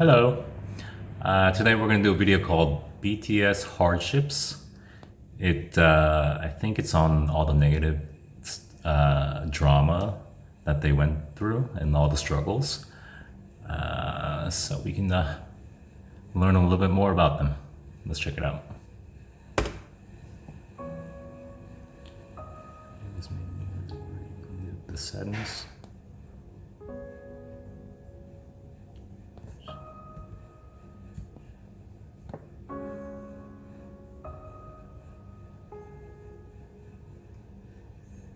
Hello. Today we're going to do a video called BTS Hardships. I think it's on all the negative drama that they went through and all the struggles. So we can learn a little bit more about them. Let's check it out. The settings.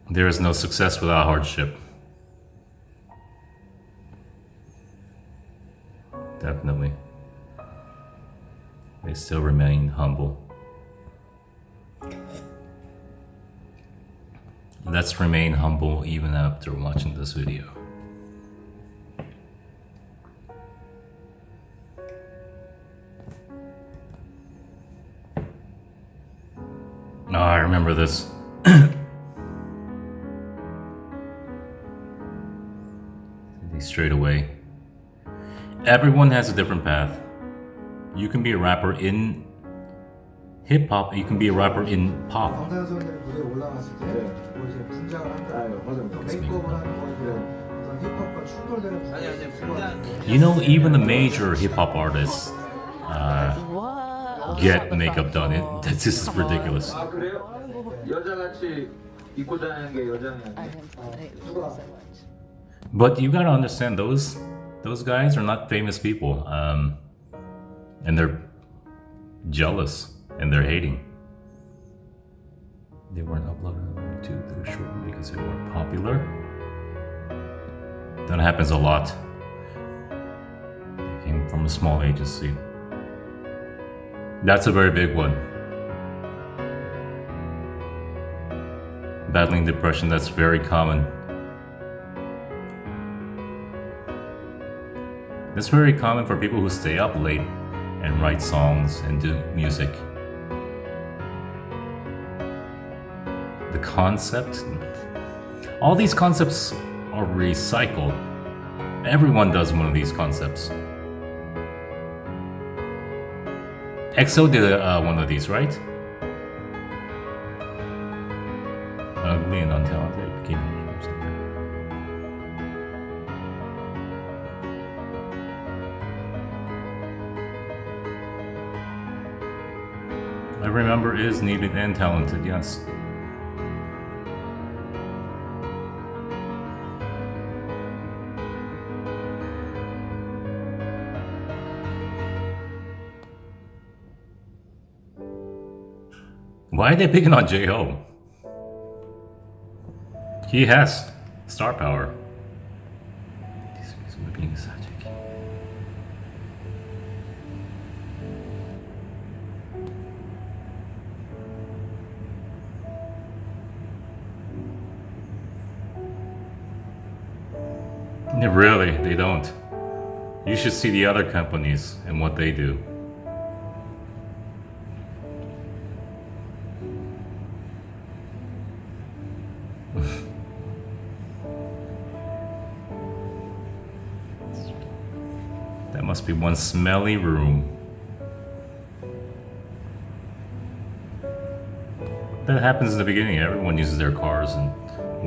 There is no success without hardship. Definitely. They still remain humble. Let's remain humble even after watching this video. Oh, I remember this. Straight away. Everyone has a different path. You can be a rapper in hip hop, you can be a rapper in pop. 방탄소년단 무대에 올라갔을 때 이제 분장을 한다. 메이크업을 하는 거는 힙합과 충돌되는 부분이 You know, even the major hip hop artists get makeup done. This is ridiculous. 아 그래요? 여자같이 입고 다니는 게 여자는 아니에요? But you gotta understand, those guys are not famous people, and they're jealous and they're hating. They weren't uploaded on YouTube. They were shortened because they weren't popular. That happens a lot. They came from a small agency. That's a very big one. Battling depression, that's very common. It's very common for people who stay up late and write songs and do music. The concept, all these concepts are recycled. Everyone does one of these concepts. EXO did one of these, right? Ugly and untalented became something. I remember is needed and talented, yes. Why are they picking on J-Ho? He has star power. Really, they don't. You should see the other companies and what they do. That must be one smelly room. That happens in the beginning. Everyone uses their cars and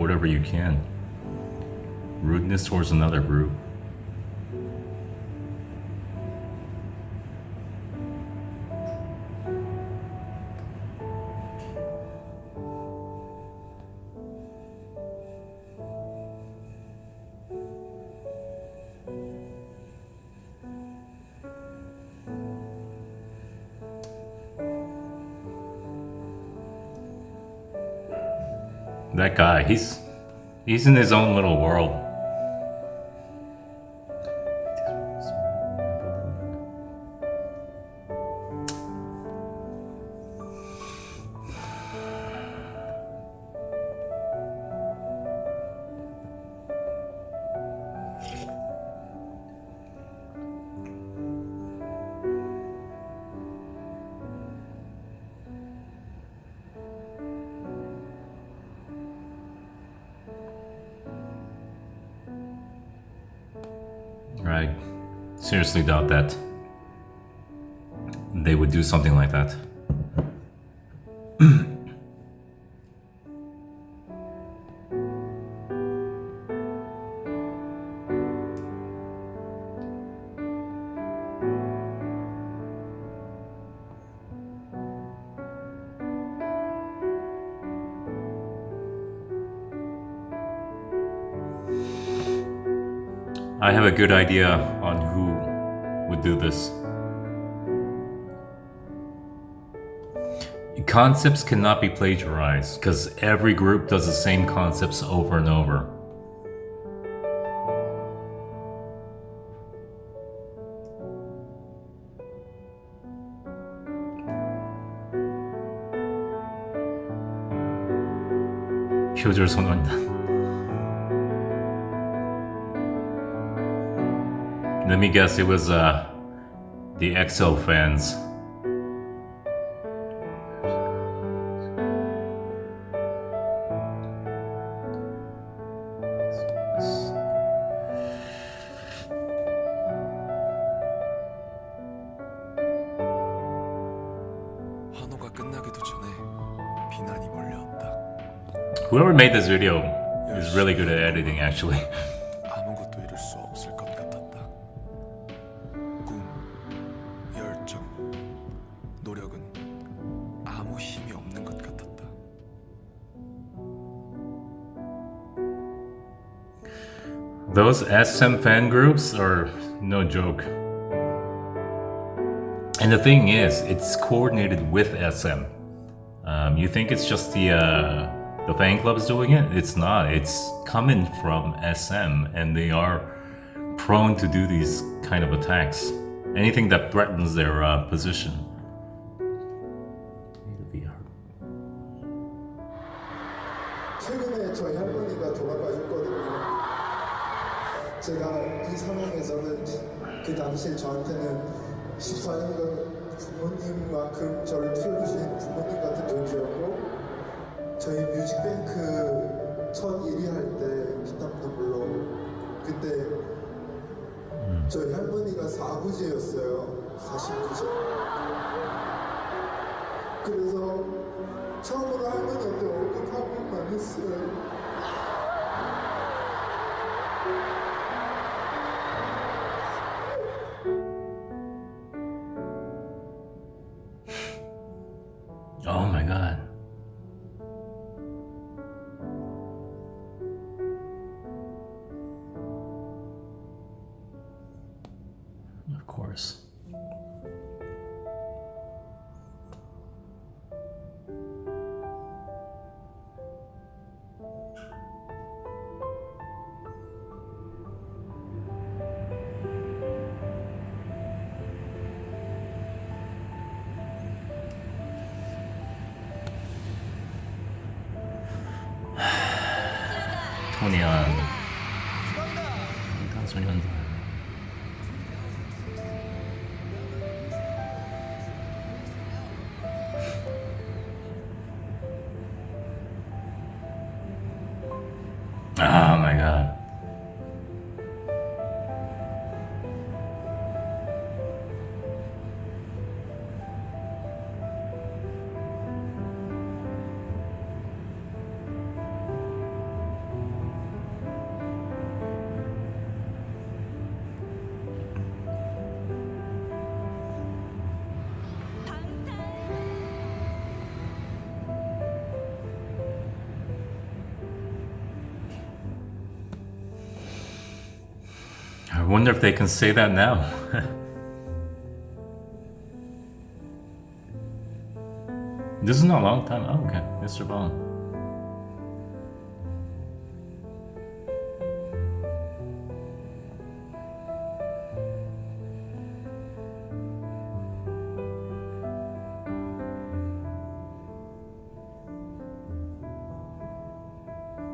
whatever you can. Rudeness towards another group. That guy, he's in his own little world. Right. Seriously doubt that they would do something like that. I have a good idea on who would do this. Concepts cannot be plagiarized because every group does the same concepts over and over. 표절 선언단. Let me guess, it was the EXO fans. 환호가 끝나기도 전에 비난이 몰려온다. Whoever made this video is really good at editing, actually. 아무것도 이룰 수 없을 것 같았다. 꿈, 열정, 노력은 아무 힘이 없는 것 같았다. Those SM fan groups are no joke. And the thing is, it's coordinated with SM. You think it's just the fan clubs doing it? It's not. It's coming from SM, and they are prone to do these kind of attacks. Anything that threatens their position. 최근에 저희 할머니가 돌아가셨거든요. 제가 이 상황에서는 그 당시에 저한테는 14년간 부모님만큼 저를 키워주신 부모님 같은 존재였고, 저희 뮤직뱅크 첫 1위 할 때 기타부터 불러, 그때 저희 할머니가 4부제였어요. 49제. 그래서 처음으로 할머니한테 월급 한 번만 했어요. Oh my god. Of course. 토니안 방탄소년단. Oh my god. I wonder if they can say that now. This is not a long time. Oh, okay, Mr. Bone.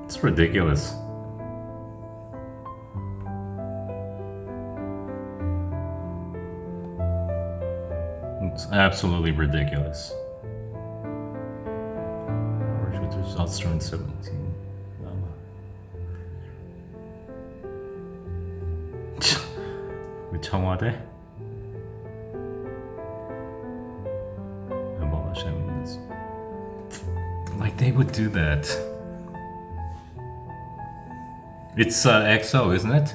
It's ridiculous. It's absolutely ridiculous. Average with results 2017. 청와대? Like they would do that. It's XO, isn't it?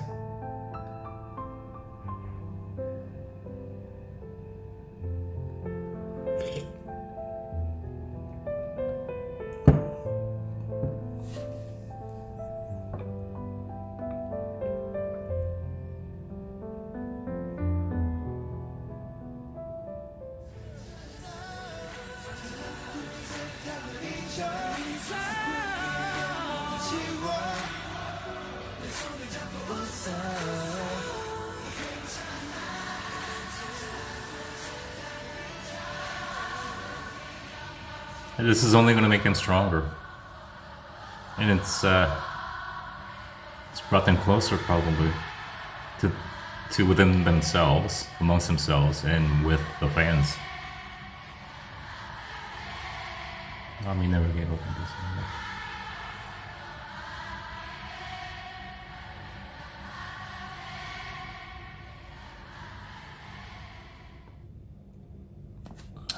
This is only going to make them stronger, and it's brought them closer probably to within themselves, amongst themselves, and with the fans. 마음이 never get open this one.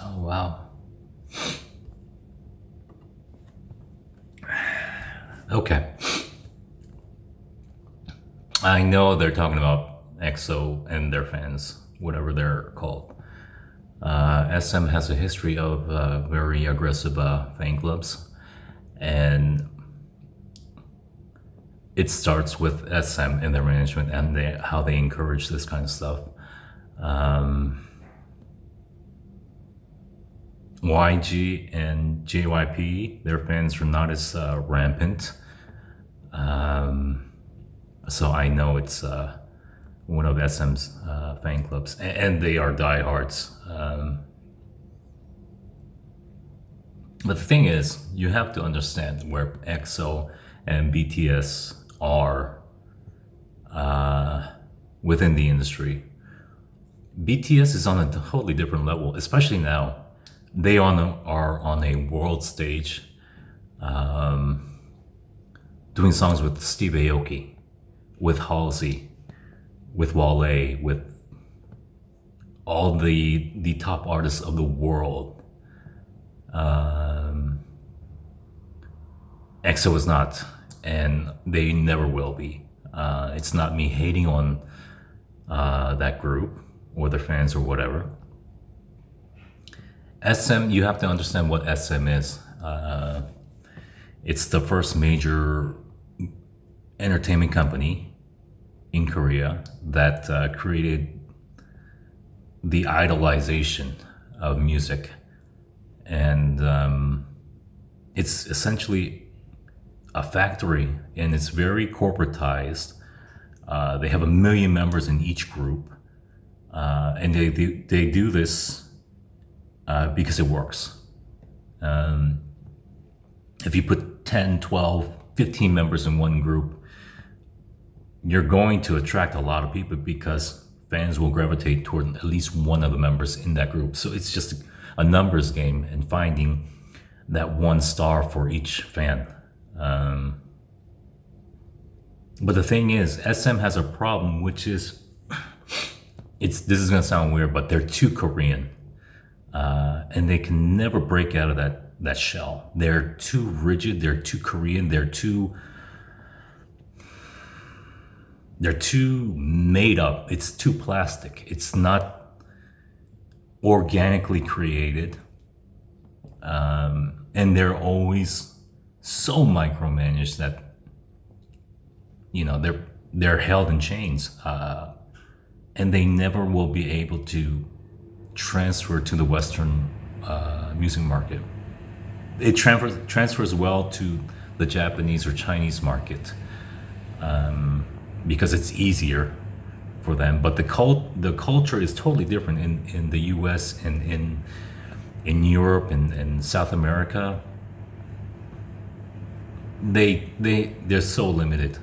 Oh wow. Okay. I know they're talking about EXO and their fans, whatever they're called. SM has a history of very aggressive fan clubs, and it starts with SM and their management and how they encourage this kind of stuff. YG and JYP, their fans are not as rampant. So I know it's one of SM's fan clubs, and they are diehards. But the thing is, you have to understand where EXO and BTS are within the industry. BTS is on a totally different level, especially now. They are on a world stage, doing songs with Steve Aoki, with Halsey, with Wale, with all the top artists of the world. EXO is not, and they never will be. It's not me hating on that group or their fans or whatever. SM, you have to understand what SM is. It's the first major entertainment company in Korea that created the idolization of music. And it's essentially a factory, and it's very corporatized. They have 1 million members in each group. And they do this because it works. If you put 10, 12, 15 members in one group, you're going to attract a lot of people because fans will gravitate toward at least one of the members in that group. So it's just a numbers game and finding that one star for each fan. But the thing is, SM has a problem, which is, this is gonna sound weird, but they're too Korean. And they can never break out of that shell. They're too rigid, they're too Korean, they're too made up. It's too plastic. It's not organically created. And they're always so micromanaged that, you know, they're held in chains. And they never will be able to transfer to the Western music market. It transfers well to the Japanese or Chinese market. Because it's easier for them, but the culture is totally different in the US and in Europe and South America. They're so limited,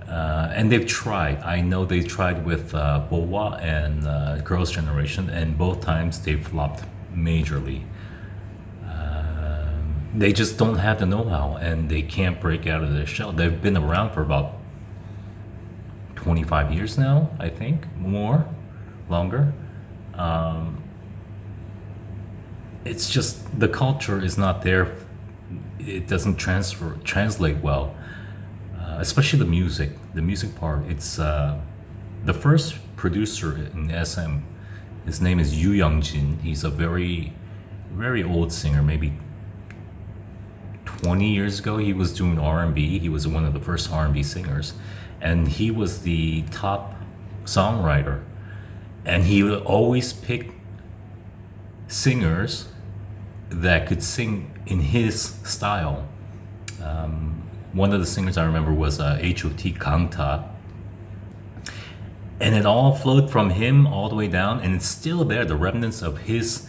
and they've tried. I know they tried with Boa and Girls' Generation, and both times they flopped majorly. They just don't have the know-how, and they can't break out of their shell. They've been around for about 25 years now, I think, longer. It's just the culture is not there. It doesn't translate well, especially the music part. It's the first producer in SM. His name is Yu Young-jin. He's a very, very old singer. Maybe 20 years ago, he was doing R&B. He was one of the first R&B singers, and he was the top songwriter. And he would always pick singers that could sing in his style. One of the singers I remember was H.O.T. Kangta. And it all flowed from him all the way down, and it's still there, the remnants of his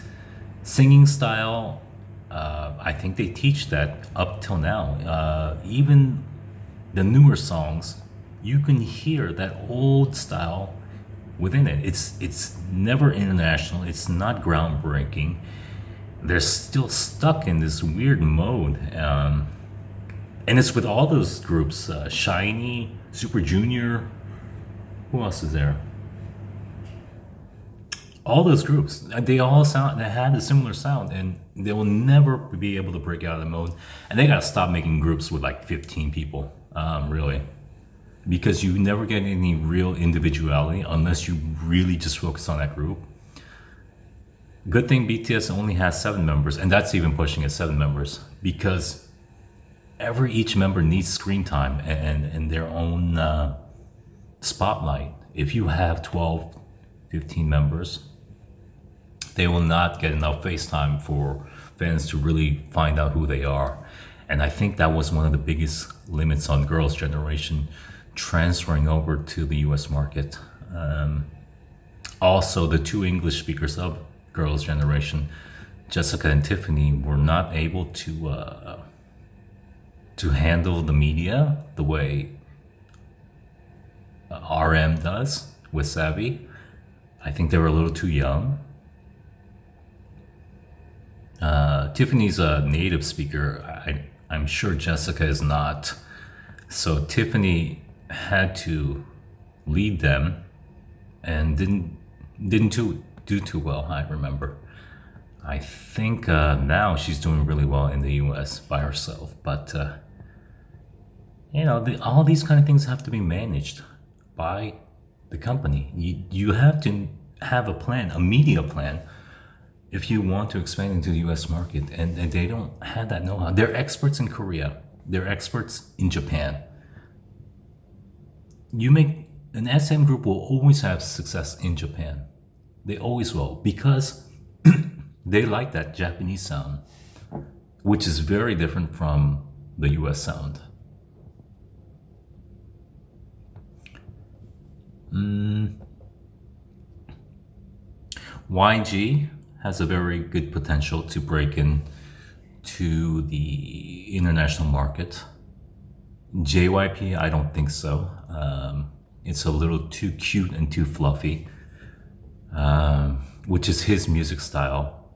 singing style. I think they teach that up till now. Even the newer songs, you can hear that old style within it. It's never international, it's not groundbreaking. They're still stuck in this weird mode. And it's with all those groups, Shiny, Super Junior, who else is there? All those groups, they had a similar sound, and they will never be able to break out of the mode. And they gotta stop making groups with like 15 people, really. Because you never get any real individuality unless you really just focus on that group. Good thing BTS only has 7 members, and that's even pushing it 7 members, because each member needs screen time and their own spotlight. If you have 12, 15 members, they will not get enough face time for fans to really find out who they are. And I think that was one of the biggest limits on Girls' Generation transferring over to the US market. Also, the 2 English speakers of Girls' Generation, Jessica and Tiffany, were not able to handle the media the way RM does with Savvy. I think they were a little too young. Tiffany's a native speaker. I'm sure Jessica is not. So Tiffany had to lead them and didn't do too well, I remember. I think now she's doing really well in the US by herself. But, all these kind of things have to be managed by the company. You have to have a plan, a media plan, if you want to expand into the US market. And they don't have that know-how. They're experts in Korea. They're experts in Japan. An SM group will always have success in Japan. They always will, because they like that Japanese sound, which is very different from the US sound. YG has a very good potential to break in to the international market. JYP, I don't think so. It's a little too cute and too fluffy, which is his music style,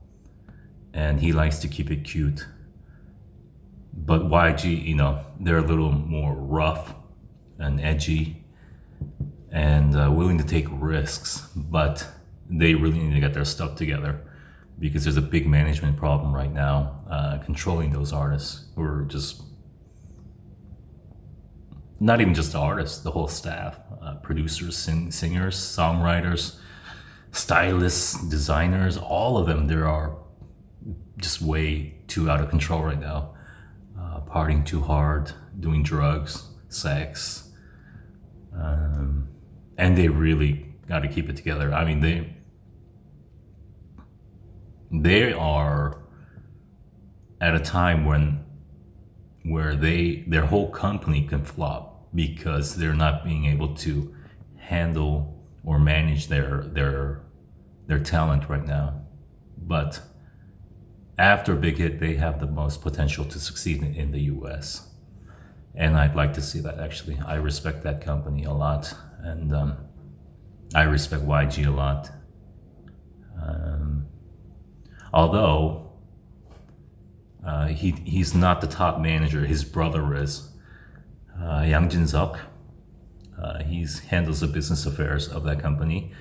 and he likes to keep it cute. But YG, they're a little more rough and edgy and willing to take risks, but they really need to get their stuff together, because there's a big management problem right now controlling those artists who are just not even just the artists, the whole staff, producers, singers, songwriters, stylists, designers, all of them. They are just way too out of control right now, partying too hard, doing drugs, sex, and they really got to keep it together. I mean, they are at a time where their whole company can flop because they're not being able to handle or manage their talent right now. But after a big hit, they have the most potential to succeed in the US. And I'd like to see that, actually. I respect that company a lot, and I respect YG a lot. Although he's not the top manager, his brother is. Yang Jin-suk, He handles the business affairs of that company.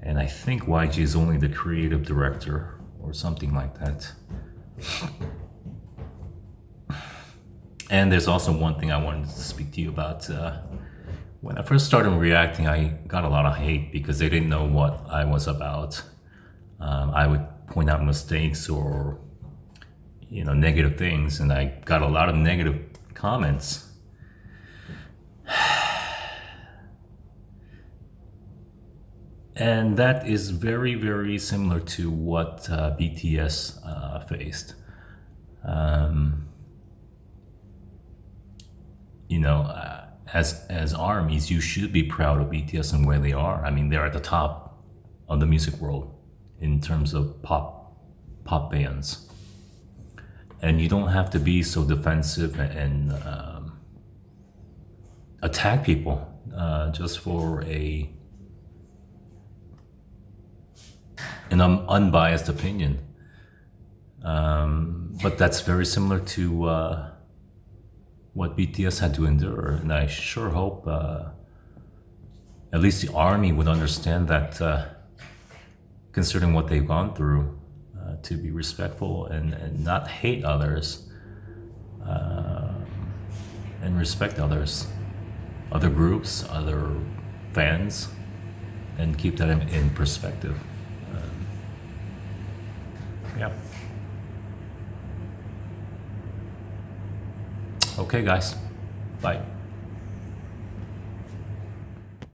And I think YG is only the creative director or something like that. And there's also one thing I wanted to speak to you about. When I first started reacting, I got a lot of hate because they didn't know what I was about. I would point out mistakes or, negative things, and I got a lot of negative comments. And that is very, very similar to what BTS faced. As armies, you should be proud of BTS and where they are. I mean, they're at the top of the music world in terms of pop bands. And you don't have to be so defensive and attack people just for an unbiased opinion. But that's very similar to what BTS had to endure, and I sure hope at least the army would understand that, considering what they've gone through, to be respectful and not hate others, and respect others, other groups, other fans, and keep that in perspective. Yeah. Okay, guys. Bye.